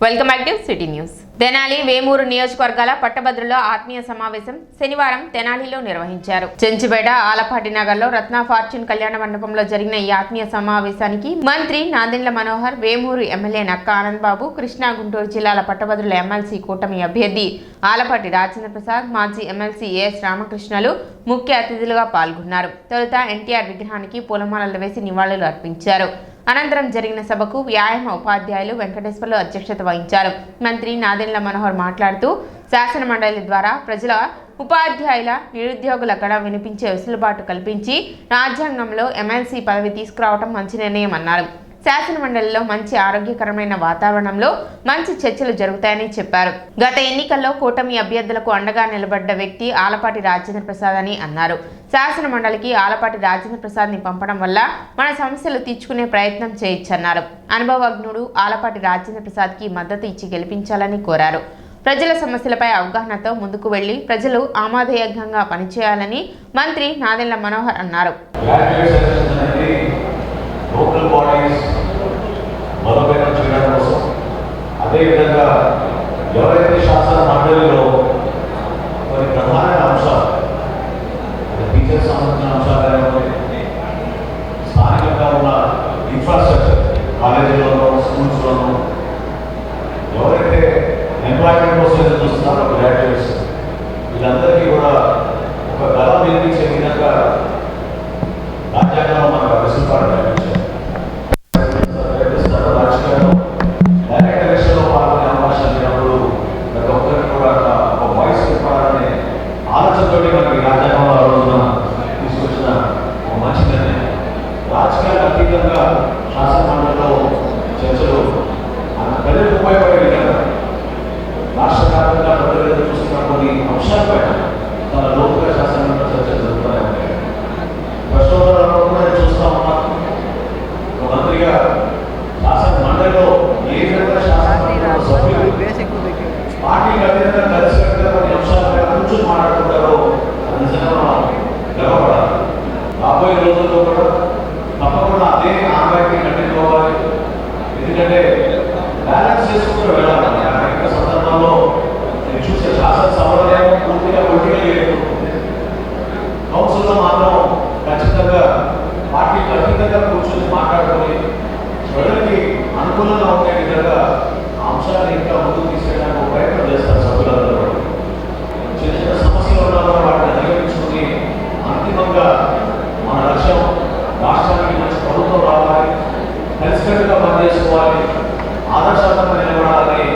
Welcome back to city news. Tenali Vemuru నియోజకవర్గాల పట్టభద్రుల ఆత్మీయ సమావేశం శనివారం తెనాలిలో నిర్వహించారు. చెంచుపేట ఆలపాటి నగర్లో రత్న ఫార్చ్యూన్ కళ్యాణ మండపంలో జరిగిన ఈ ఆత్మీయ సమావేశానికి మంత్రి నాదెండ్ల మనోహర్, వేమూరు ఎమ్మెల్యే నక్క ఆనంద్ బాబు, కృష్ణా గుంటూరు జిల్లాల పట్టభద్రుల ఎమ్మెల్సీ కూటమి అభ్యర్థి ఆలపాటి రాజేంద్ర ప్రసాద్, మాజీ ఎమ్మెల్సీ ఏఎస్ రామకృష్ణలు ముఖ్య అతిథులుగా పాల్గొన్నారు. తొలుత ఎన్టీఆర్ విగ్రహానికి పూలమాలలు వేసి నివాళులు అర్పించారు. అనంతరం జరిగిన సభకు వ్యాయామ ఉపాధ్యాయులు వెంకటేశ్వర్లు అధ్యక్షత వహించారు. మంత్రి నాదెండ్ల మనోహర్ మాట్లాడుతూ శాసన మండలి ద్వారా ప్రజల, ఉపాధ్యాయుల, నిరుద్యోగుల గడ వినిపించే వెసులుబాటు కల్పించి రాజ్యాంగంలో ఎమ్మెల్సీ పదవి తీసుకురావడం మంచి నిర్ణయం అన్నారు. శాసన మండలిలో మంచి ఆరోగ్యకరమైన వాతావరణంలో మంచి చర్చలు జరుగుతాయని చెప్పారు. గత ఎన్నికల్లో కూటమి అభ్యర్థులకు అండగా నిలబడ్డ వ్యక్తి ఆలపాటి రాజేంద్ర ప్రసాద్ అని అన్నారు. శాసన మండలికి ఆలపాటి రాజేంద్ర ప్రసాద్ ని పంపడం వల్ల మన సమస్యలు తీర్చుకునే ప్రయత్నం చేయొచ్చన్నారు. అనుభవజ్ఞుడు ఆలపాటి రాజేంద్ర ప్రసాద్ కి మద్దతు ఇచ్చి గెలిపించాలని కోరారు. ప్రజల సమస్యలపై అవగాహనతో ముందుకు వెళ్లి ప్రజలు ఆమోదయోగ్యంగా పనిచేయాలని మంత్రి నాదెండ్ల మనోహర్ అన్నారు. లోకల్ బాడీస్ బలోపేతం చేయడం కోసం, అదేవిధంగా ఎవరైతే శాసన మండలిలో కొన్ని ప్రధానమైన అంశాలు, టీచర్స్ సంబంధించిన అంశాలు, స్థానికంగా ఉన్న ఇన్ఫ్రాస్ట్రక్చర్, కాలేజీలోనూ స్కూల్స్లోనూ ఎవరైతే ఎంప్లాయ్మెంట్ కోసం ఎదురు చూస్తున్నారో గ్రాడ్యుయేట్స్, వీళ్ళందరికీ కూడా ఒక గలం నిర్మించే విధంగా రాజ్యాంగంలో మనకు వెసులుబాటు కల్పించారు. డైరెక్ట్ ఎలక్షన్లో పాల్గొనే అవకాశం లేనప్పుడు ప్రతి ఒక్కరికి కూడా ఒక వాయిస్ ఇవ్వాలనే ఆలోచనతో మనకి రాజ్యాంగంలో ఆ రోజున తీసుకొచ్చిన ఒక మంచి నిర్ణయం. రాజకీయాలకు అతీతంగా శాసన మండలిలో చర్చలు ప్రజలకు ఉపయోగపడే విధంగా రాష్ట్ర వ్యాప్తంగా ప్రజలు ఎదురు చూస్తున్న కొన్ని అంశాలపై చాలా లోతుగా శాసన మండలి చర్చలు జరుగుతున్నాయి. ప్రశ్నోత్తరాలు కూడా చూస్తూ ఉన్నాం. ఒక మంత్రిగా శాసన మండలిలో ఏ విధంగా శాసన మండలిలో సభ్యులు పార్టీకి అతీతంగా కలిసికట్టుగా కొన్ని అంశాలపై కూర్చొని మాట్లాడుకుంటారో అది నిజంగా మనం గర్వపడాలి. రాబోయే రోజుల్లో కూడా తప్పకుండా అదే ఆంబేద్కర్ కంటిన్యూ అవ్వాలి. ఎందుకంటే బ్యాలెన్స్ చేసుకుంటూ వెళ్ళాలి. అనేక సందర్భాల్లో నేను చూసే శాసనసభలో పూర్తిగా పొలిటికల్ అయిపోతుంది. కౌన్సిల్లో మాత్రం ఖచ్చితంగా పార్టీకి అతీతంగా కూర్చొని మాట్లాడుకొని ప్రజలకి అనుకూలంగా ఉండే విధంగా అంశాన్ని ఇంకా ముందుకు తీసుకెళ్ళడానికి ప్రయత్నం చేస్తారు సభ్యులందరూ. చిన్న చిన్న సమస్యలు ఉన్నా కూడా వాటిని అధిగమించుకుని అంతిమంగా మన లక్ష్యం రాష్ట్రానికి మంచి ప్రభుత్వం రావాలి, కలిసికట్టుగా పనిచేసుకోవాలి, ఆదర్శవంతంగా నిలబడాలని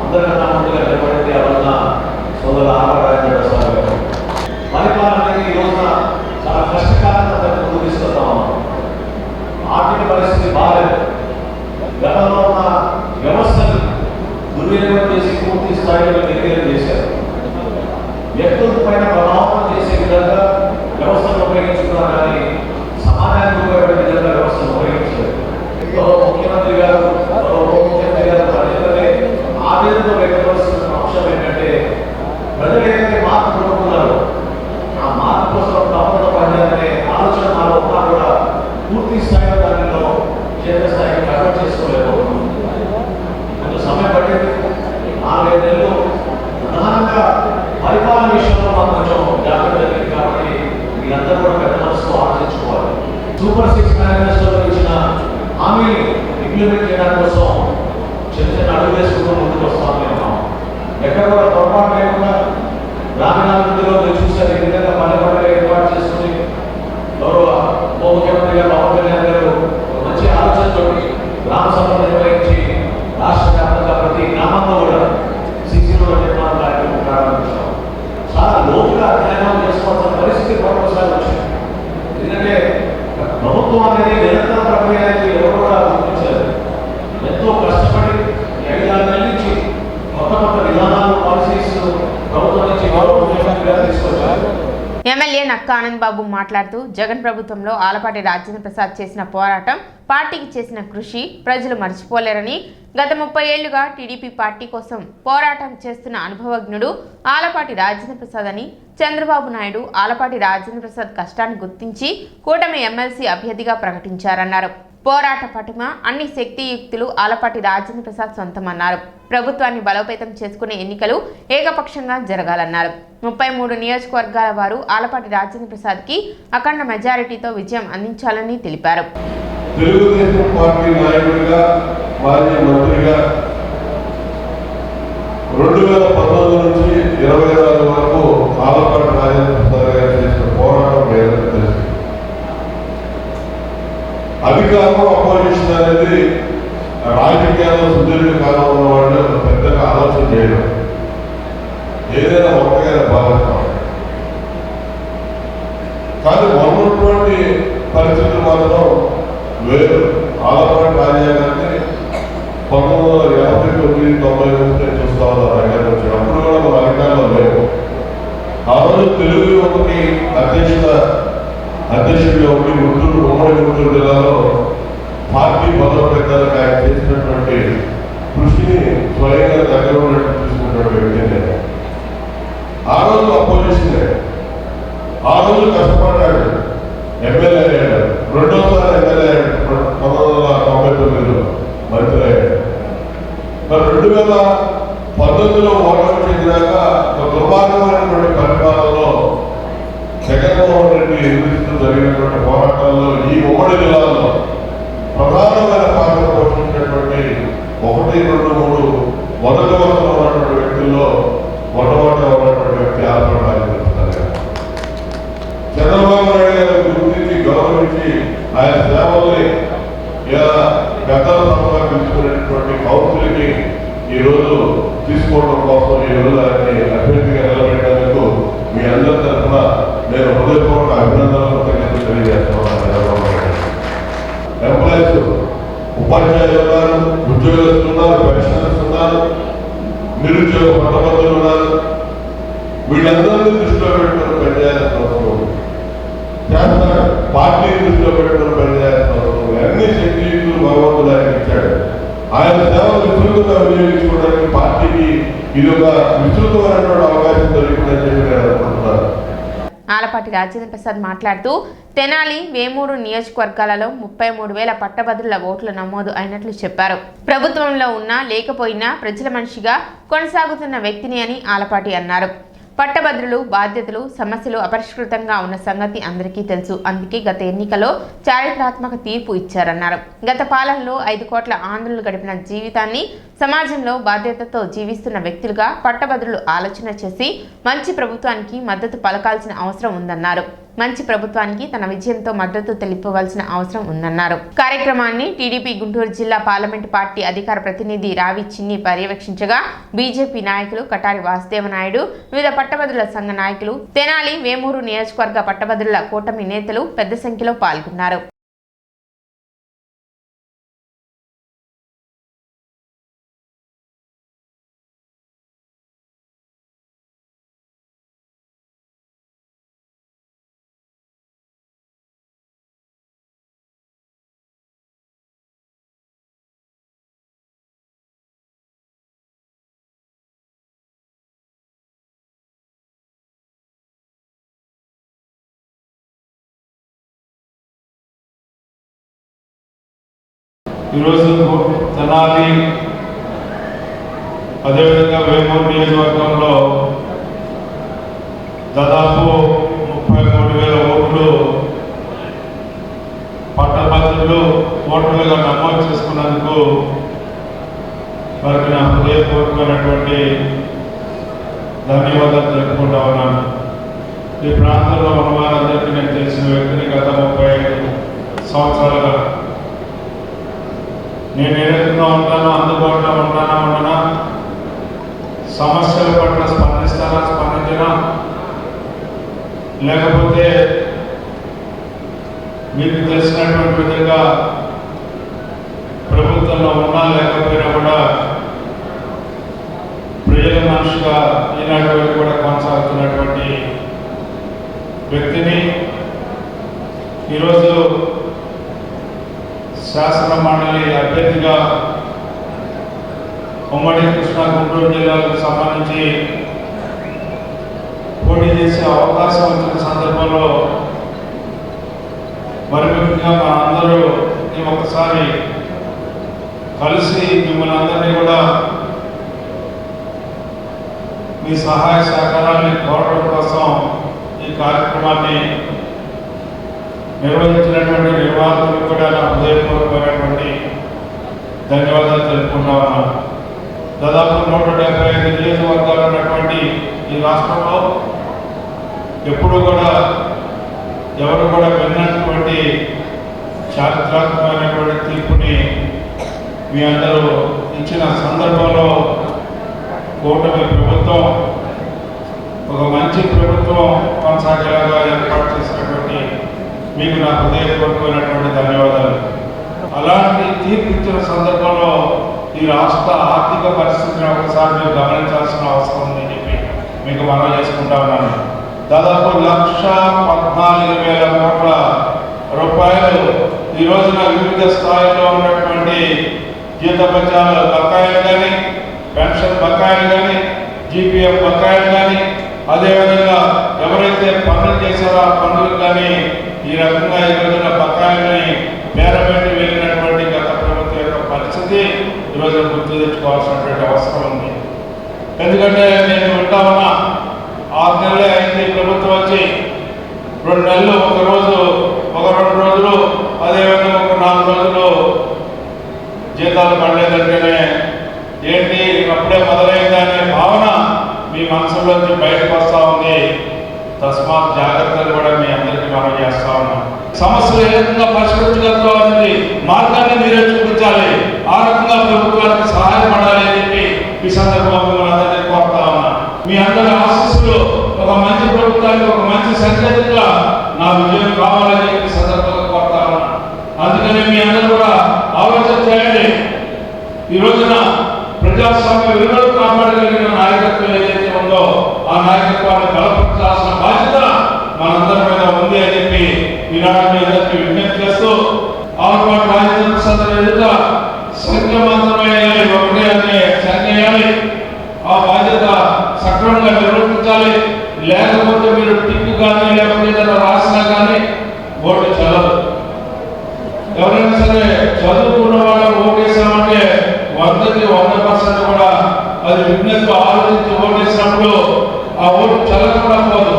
అందరికన్నా ముందుగా నిలబడింది అవన్న సోదరు ఆలపాటి ప్రసాద్ గారు. పరిపాలన అనేది ఈ రోజున చాలా కష్టకాలంగా ముందుకు తీసుకొస్తా ఉన్నాం. ఆర్థిక పరిస్థితి బాగాలేదు. గతంలో ఉన్న వ్యవస్థను దుర్వినియోగం చేసి పూర్తి స్థాయిలో నిర్వీర్యం చేశారు. వ్యక్తుల పైన ప్రభావం చేసే విధంగా వ్యవస్థను ఉపయోగించుకున్నారు, కానీ సమాజానికి ఉపయోగపడే విధంగా వ్యవస్థను ఉపయోగించారు. ముఖ్యమంత్రి గారు, ఉప ముఖ్యమంత్రి గారు ప్రజలనే ఆవేదనతో వ్యక్తపరుస్తున్న అంశం ఏంటంటే ప్రజలు ఏదైతే మార్పు కోరుకున్నారో ఆ మార్పు కోసం తప్పకుండా పనిచేయాలనే ఆలోచన మాలో ఉన్నా కూడా పూర్తి స్థాయిలో దానిలో క్షేత్రస్థాయికి కన్వర్ట్ చేసుకోలేకపోతున్నాం. కొంచెం సమయం పట్టింది. 4-5 నెలలు ప్రధానంగా పరిపాలన విషయంలో మాకు కొంచెం జాగ్రత్త జరిగింది. కాబట్టి మీరందరూ కూడా పెద్ద మనసుతో ఆలోచించుకోవాలి. సూపర్ 6 మేనిఫెస్టోలో ఇచ్చిన హామీని ఇంప్లిమెంట్ చేయడానికి కోసం చిన్న చిన్న అడుగు వేసుకుంటూ ముందుకు వస్తామని ఉన్నాం. ఎక్కడ కూడా పొరపాటు లేకుండా గ్రామీణాభివృద్ధిలో మీరు చూసారు ఈ విధంగా పల్లె పండుగ ఏర్పాటు చేసుకుని గౌరవ ఉప ముఖ్యమంత్రి గారు పవన్ కళ్యాణ్ గారు మంచి ఆలోచనతో గ్రామ సభలు నిర్వహించి రాష్ట్ర వ్యాప్తంగా ప్రతి గ్రామంలో కూడా సీసీ రోడ్ల నిర్మాణ కార్యక్రమం ప్రారంభించాం. చాలా లోతుగా అధ్యయనం చేసుకోవాల్సిన పరిస్థితి ప్రభుత్వాలు వచ్చింది. ఎందుకంటే ప్రభుత్వం అనేది నిరంతర ప్రక్రియ అనేది ఎవరు కూడా గుర్తించలేదు. ఎంతో కష్టపడి 5-6 నెలల నుంచి కొత్త విధానాలు, పాలసీస్ ప్రభుత్వం నుంచి గౌరవ ముఖ్యమంత్రి గారు తీసుకొచ్చారు. ఎమ్మెల్యే నక్క ఆనంద్ బాబు మాట్లాడుతూ జగన్ ప్రభుత్వంలో ఆలపాటి రాజేంద్ర ప్రసాద్ చేసిన పోరాటం, పార్టీకి చేసిన కృషి ప్రజలు మర్చిపోలేరని, గత 30 ఏళ్లుగా టీడీపీ పార్టీ కోసం పోరాటం చేస్తున్న అనుభవజ్ఞుడు ఆలపాటి రాజేంద్ర ప్రసాద్ అని, చంద్రబాబు నాయుడు ఆలపాటి రాజేంద్ర ప్రసాద్ కష్టాన్ని గుర్తించి కూటమి ఎమ్మెల్సీ అభ్యర్థిగా ప్రకటించారన్నారు. పోరాట పటిమ అన్ని శక్తియుక్తులు ఆలపాటి రాజేంద్ర ప్రసాద్ సొంతమన్నారు. ప్రభుత్వాన్ని బలోపేతం చేసుకునే ఎన్నికలు ఏకపక్షంగా జరగాలన్నారు. 33 నియోజకవర్గాల వారు ఆలపాటి రాజేంద్ర ప్రసాద్కి అఖండ మెజారిటీతో విజయం అందించాలని తెలిపారు. తెలుగుదేశం పార్టీ నాయకుడిగా మాజీ మంత్రిగా 2019 నుంచి 24 వరకు ఆలపాటి రాజేంద్ర ప్రసాద్ గారు చేసిన పోరాటం లేదని తెలుసు. అధికారం అపోజిషన్ అనేది రాజకీయాల్లో సుదీర్ఘ కాలం ఉన్న వాళ్ళు పెద్దగా ఆలోచన చేయడం, ఏదైనా ఒక్కగా భావిస్తాం. కానీ ఉన్నటువంటి పరిస్థితులు మాత్రం వేరు. ఆలపాటి రాజయ్య గారిని 1989, 90 చూస్తా ఉన్నారు. రంగానికి వచ్చినప్పుడు కూడా మన అధికారంలో లేవు. ఆ రోజు తెలుగు యువతకి అధ్యక్షుడిగా ఉండి ఉమ్మడి గుంటూరు జిల్లాలో పార్టీ బలోపేతానికి ఆయన చేసినటువంటి కృషిని స్వయంగా దగ్గర ఉన్నట్టు చూసినటువంటి వ్యక్తి. ఆ రోజు అపోజిషన్, ఆ రోజు కష్టపడ్డాడు, ఎమ్మెల్యే అయ్యాడు, రెండోసారి ఎమ్మెల్యే అయ్యాడు, 1999లో మంత్రి అయ్యాడు. మరి 2019లో ఓటమి చెందినాక ఒక దుర్మార్గమైనటువంటి పరిపాలనలో జగన్మోహన్ రెడ్డి ఎదురిస్తూ జరిగినటువంటి పోరాటాల్లో ఈ ఉమ్మడి జిల్లాలో ప్రధానమైన పాత్ర పోషించినటువంటి 1, 2, 3 మొదటి వరుసలో ఉన్నటువంటి వ్యక్తుల్లో మొట్టమొదటి ఉన్నటువంటి వ్యక్తి ఆలపాటి రాజేంద్ర ప్రసాద్ గారు. చంద్రబాబు నాయుడు గారు గుర్తించి గౌరవించి ఆయన సేవల్ని పెద్దల సభగా పిలుచుకునేటువంటి కౌన్సిల్కి ఈరోజు తీసుకోవడం కోసం ఈరోజు ఆయన్ని అభ్యర్థిగా నిలబెట్టేందుకు మీ అందరి తరఫున నేను హృదయపూర్వక అభినందనలు తెలియజేస్తున్నాను. ఎంప్లాయీస్, ఉపాధ్యాయులు ఉన్నారు, ఉద్యోగస్తులు ఉన్నారు, పెన్షనర్స్ ఉన్నారు, నిరుద్యోగ పట్టభద్రులు ఉన్నారు. వీళ్ళందరినీ దృష్టిలో పెట్టుకుని పనిచేయాల్సిన అవసరం ఉంది. చేస్తారు, పార్టీని దృష్టిలో పెట్టుకుని పనిచేయాల్సిన అవసరం ఉంది. అన్ని శక్తియుక్తులు భగవంతుడు ఆయన ఇచ్చాడు. ఆయన సేవలు విస్తృతంగా వినియోగించుకోవడానికి పార్టీకి ఇది ఒక విస్తృతమైనటువంటి అవకాశం దొరికిందని చెప్పి నేను అనుకుంటున్నాను. ఆలపాటి రాజేంద్ర ప్రసాద్ మాట్లాడుతూ తెనాలి, వేమూరు నియోజకవర్గాలలో 33,000 పట్టభద్రుల ఓట్ల నమోదు అయినట్లు చెప్పారు. ప్రభుత్వంలో ఉన్నా లేకపోయినా ప్రజల మనిషిగా కొనసాగుతున్న వ్యక్తిని అని ఆలపాటి అన్నారు. పట్టభద్రులు బాధ్యతలు సమస్యలు అపరిష్కృతంగా ఉన్న సంగతి అందరికీ తెలుసు. అందుకే గత ఎన్నికల్లో చారిత్రాత్మక తీర్పు ఇచ్చారన్నారు. గత పాలనలో 5 కోట్ల ఆంధ్రులు గడిపిన జీవితాన్ని సమాజంలో బాధ్యతతో జీవిస్తున్న వ్యక్తులుగా పట్టభద్రులు ఆలోచన చేసి మంచి ప్రభుత్వానికి మద్దతు పలకాల్సిన అవసరం ఉందన్నారు. మంచి ప్రభుత్వానికి తన విజయంతో మద్దతు తెలిపవలసిన అవసరం ఉందన్నారు. కార్యక్రమాన్ని టీడీపీ గుంటూరు జిల్లా పార్లమెంటు పార్టీ అధికార ప్రతినిధి రావి చిన్ని పర్యవేక్షించగా బీజేపీ నాయకులు కటారి వాసుదేవ నాయుడు, వివిధ పట్టభద్రుల సంఘ నాయకులు, తెనాలి, వేమూరు నియోజకవర్గ పట్టభద్రుల కూటమి నేతలు పెద్ద సంఖ్యలో పాల్గొన్నారు. ఈరోజు తెనాలి అదేవిధంగా వేమూరు నియోజకవర్గంలో దాదాపు 33,000 ఓట్లు పట్టభద్రులు ఓటర్లుగా నమోదు చేసుకున్నందుకు వారికి నా హృదయపూర్వకమైనటువంటి ధన్యవాదాలు తెలుపుకుంటా ఉన్నాను. ఈ ప్రాంతంలో ఉన్న వారందరికీ నేను తెలిసిన వ్యక్తిని గత 35 సంవత్సరాలుగా. నేను ఏ రకంగా ఉంటానో, అందుబాటులో ఉండనా, సమస్యల పట్ల స్పందించినా లేకపోతే మీకు తెలిసినటువంటి విధంగా ప్రభుత్వంలో ఉన్నా లేకపోయినా కూడా ప్రజల మనిషిగా ఈనాటి వరకు కూడా కొనసాగుతున్నటువంటి వ్యక్తిని ఈరోజు శాసన మండలి అభ్యర్థిగా ఉమ్మడి కృష్ణా గుంటూరు జిల్లాలకు సంబంధించి పోటీ చేసే అవకాశం వచ్చిన సందర్భంలో మరి ముఖ్యంగా మన అందరూ ఒకసారి కలిసి మిమ్మల్ని అందరినీ కూడా మీ సహాయ సహకారాన్ని కోరడం కోసం ఈ కార్యక్రమాన్ని నిర్వహించినటువంటి నిర్వాహకులకు కూడా నా హృదయపూర్వకమైనటువంటి ధన్యవాదాలు తెలుపుకుంటా ఉన్నాను. దాదాపు 175 నియోజకవర్గాలు ఉన్నటువంటి ఈ రాష్ట్రంలో ఎప్పుడూ కూడా ఎవరు కూడా విన్నటువంటి చారిత్రాత్మకమైనటువంటి తీర్పుని మీ అందరూ ఇచ్చిన సందర్భంలో కూటమి ప్రభుత్వం ఒక మంచి ప్రభుత్వం కొనసాగేలాగా ఏర్పాటు చేసినటువంటి మీకు నా హృదయపూర్వకమైనటువంటి ధన్యవాదాలు. అలాంటి తీర్పు ఇచ్చిన సందర్భంలో ఈ రాష్ట్ర ఆర్థిక పరిస్థితిని ఒకసారి మీరు గమనించాల్సిన అవసరం ఉందని చెప్పి మీకు మనవి చేసుకుంటా ఉన్నాను. దాదాపు 1,14,000 కోట్ల రూపాయలు ఈ రోజున వివిధ స్థాయిలో ఉన్నటువంటి జీతభత్యాల బకాయిలు కానీ, పెన్షన్ బకాయిలు కానీ, జీపీఎఫ్ బకాయిలు కానీ, అదేవిధంగా ఎవరైతే పనులు చేశారో ఆ పనులకు కానీ ఈ రకంగా ఈ రోజున బకాయిల్ని పేరబెట్టి వెళ్ళినటువంటి గత ప్రభుత్వం యొక్క పరిస్థితి ఈరోజు గుర్తు తెచ్చుకోవాల్సినటువంటి అవసరం ఉంది. ఎందుకంటే నేను వింటా ఉన్నా 6 నెలలే అయింది ప్రభుత్వం వచ్చి, 2 నెలలు ఒక రోజు, ఒక 2 రోజులు, అదేవిధంగా ఒక 4 రోజులు జీతాలు పడలేదంటేనే ఏంటి అప్పుడే మొదలైందనే భావన మీ మనసులోంచి బయటకు వస్తూ ఉంది. తస్మాత్ జాగ్రత్తలు కూడా మీ అందరికీ మనం చేస్తా ఉన్నాం. సమస్యలు ఏ రకంగా పరిష్కరించగలుగుతాం అనేది మార్గాన్ని మీరే చూపించాలి. ఆ రకంగా ప్రభుత్వానికి సహాయపడాలి అని చెప్పి ఈ సందర్భంగా మిమ్మల్ని అందరినీ కోరుతా ఉన్నా. మీ అందరి ఆశీస్సులు ఒక మంచి ప్రభుత్వానికి ఒక మంచి సంకేతంగా నా విజయం కావాలని చెప్పి సందర్భంగా కోరుతా ఉన్నా. అందుకని మీ అందరూ కూడా ఆలోచన చేయండి. ఈ రోజున ప్రజాస్వామ్య విలువలు కాపాడగలిగిన నాయకత్వం ఏదైతే ఉందో ఆ నాయకత్వాన్ని బలపరచాల్సిన బాధ్యత మనందరి మీద ఉంది అని చెప్పి ఈనాడు మీ అందరికీ విజ్ఞప్తి చేస్తూ ఆరుపాటు రాజకీయ సదరు ఎదుట సంఖ్యవంతమయ్యాలి, ఒకటే అనే సంఖ్యయాలి. ఆ బాధ్యత సక్రమంగా నిర్వర్తించాలి. లేకపోతే మీరు టిక్కు కానీ లేకపోతే ఏదైనా రాసినా కానీ ఓటు చల్లదు. ఎవరైనా సరే చదువుకున్న వాళ్ళకి ఓటేసామంటే 100కి 100% కూడా అది విజ్ఞతగా ఆలోచించి ఓటేసినప్పుడు ఆ ఓటు చల్లకుండా పోదు.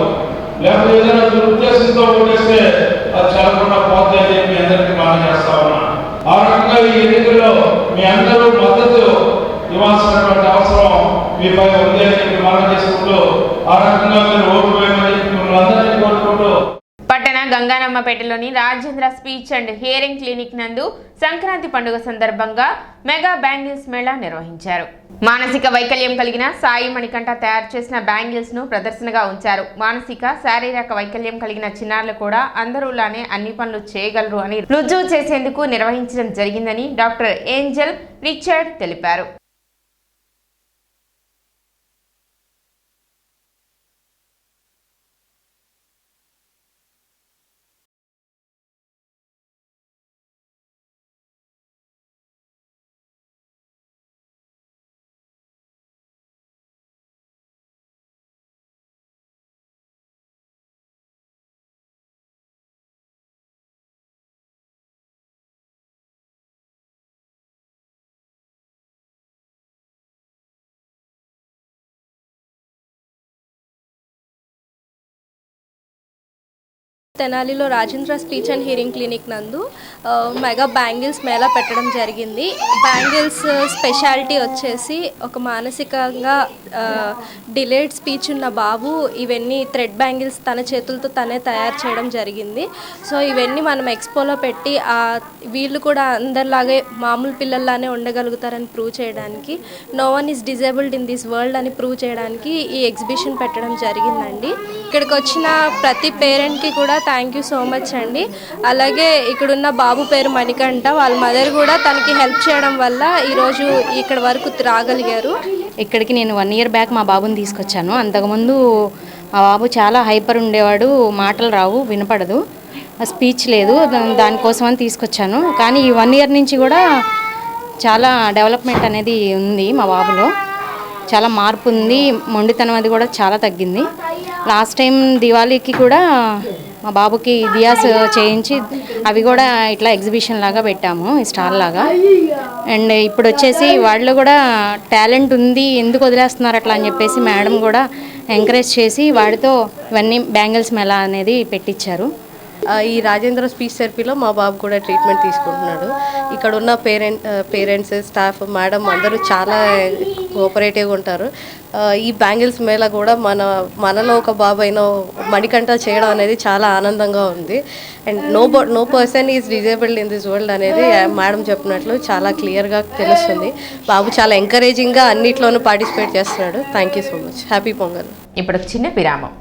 లేకపోతే ఏదైనా దురుద్దేశంతో ఓటేస్తే అది చల్లకుండా పోతే అని మీ అందరికీ మనం చేస్తా ఉన్నా. ఆ రకంగా ఈ ఎన్నికల్లో మీ అందరూ మద్దతు ఇవ్వాల్సినటువంటి అవసరం మీపై ఉంది అని చెప్పి మనం చేసుకుంటూ ఆ రకంగా మీరు ఓటు వేయమని చెప్పి మిమ్మల్ని అందరినీ కోరుకుంటూ పట్టణ గంగానమ్మపేటలోని Rajendra speech and hearing clinic నందు సంక్రాంతి పండుగ సందర్భంగా మెగా బ్యాంగిల్స్ మేళా నిర్వహించారు. మానసిక వైకల్యం కలిగిన సాయి మణికంఠ తయారు చేసిన బ్యాంగిల్స్ ను ప్రదర్శనగా ఉంచారు. మానసిక శారీరక వైకల్యం కలిగిన చిన్నారులు కూడా అందరూలానే అన్ని పనులు చేయగలరు అని రుజువు చేసేందుకు నిర్వహించడం జరిగిందని డాక్టర్ ఏంజెల్ రిచర్డ్ తెలిపారు. తెనాలిలో Rajendra speech and hearing clinic నందు మెగా బ్యాంగిల్స్ మేళా పెట్టడం జరిగింది. బ్యాంగిల్స్ స్పెషాలిటీ వచ్చేసి ఒక మానసికంగా డిలేడ్ స్పీచ్ ఉన్న బాబు ఇవన్నీ థ్రెడ్ బ్యాంగిల్స్ తన చేతులతో తనే తయారు చేయడం జరిగింది. సో ఇవన్నీ మనం ఎక్స్పోలో పెట్టి వీళ్ళు కూడా అందరిలాగే మామూలు పిల్లల్లానే ఉండగలుగుతారని ప్రూవ్ చేయడానికి, no one is disabled in this world అని ప్రూవ్ చేయడానికి ఈ ఎగ్జిబిషన్ పెట్టడం జరిగిందండి. ఇక్కడికి వచ్చిన ప్రతి పేరెంట్కి కూడా థ్యాంక్ యూ సో మచ్ అండి. అలాగే ఇక్కడున్న బాబు పేరు మణికంఠ, వాళ్ళ మదర్ కూడా తనకి హెల్ప్ చేయడం వల్ల ఈరోజు ఇక్కడ వరకు రాగలిగారు. ఇక్కడికి నేను 1 year బ్యాక్ మా బాబుని తీసుకొచ్చాను. అంతకుముందు మా బాబు చాలా హైపర్ ఉండేవాడు, మాటలు రావు, వినపడదు, స్పీచ్ లేదు, దానికోసం అని తీసుకొచ్చాను. కానీ ఈ 1 year నుంచి కూడా చాలా డెవలప్మెంట్ అనేది ఉంది మా బాబులో, చాలా మార్పు ఉంది. మొండితనం అది కూడా చాలా తగ్గింది. లాస్ట్ టైం దివాళీకి కూడా మా బాబుకి దియాస్ చేయించి అవి కూడా ఇట్లా ఎగ్జిబిషన్ లాగా పెట్టాము, స్టాల్ లాగా. అండ్ ఇప్పుడు వచ్చేసి వాళ్ళు కూడా టాలెంట్ ఉంది, ఎందుకు వదిలేస్తున్నారు అట్లా అని చెప్పేసి మేడం కూడా ఎంకరేజ్ చేసి వాడితో ఇవన్నీ బ్యాంగిల్స్ మేళా అనేది పెట్టించారు. ఈ రాజేంద్ర స్పీచ్ థెరపీలో మా బాబు కూడా ట్రీట్మెంట్ తీసుకుంటున్నాడు. ఇక్కడ ఉన్న పేరెంట్స్ స్టాఫ్ మేడం అందరూ చాలా కోఆపరేటివ్గా ఉంటారు. ఈ బ్యాంగిల్స్ మేళ కూడా మనలో ఒక బాబు అయిన మణికంఠ చేయడం అనేది చాలా ఆనందంగా ఉంది. And no person is disabled in this world అనేది మేడం చెప్పినట్లు చాలా క్లియర్గా తెలుస్తుంది. బాబు చాలా ఎంకరేజింగ్గా అన్నిట్లోనూ పార్టిసిపేట్ చేస్తున్నాడు. Thank you so much. Happy pongal. ఇప్పుడు చిన్న విరామం.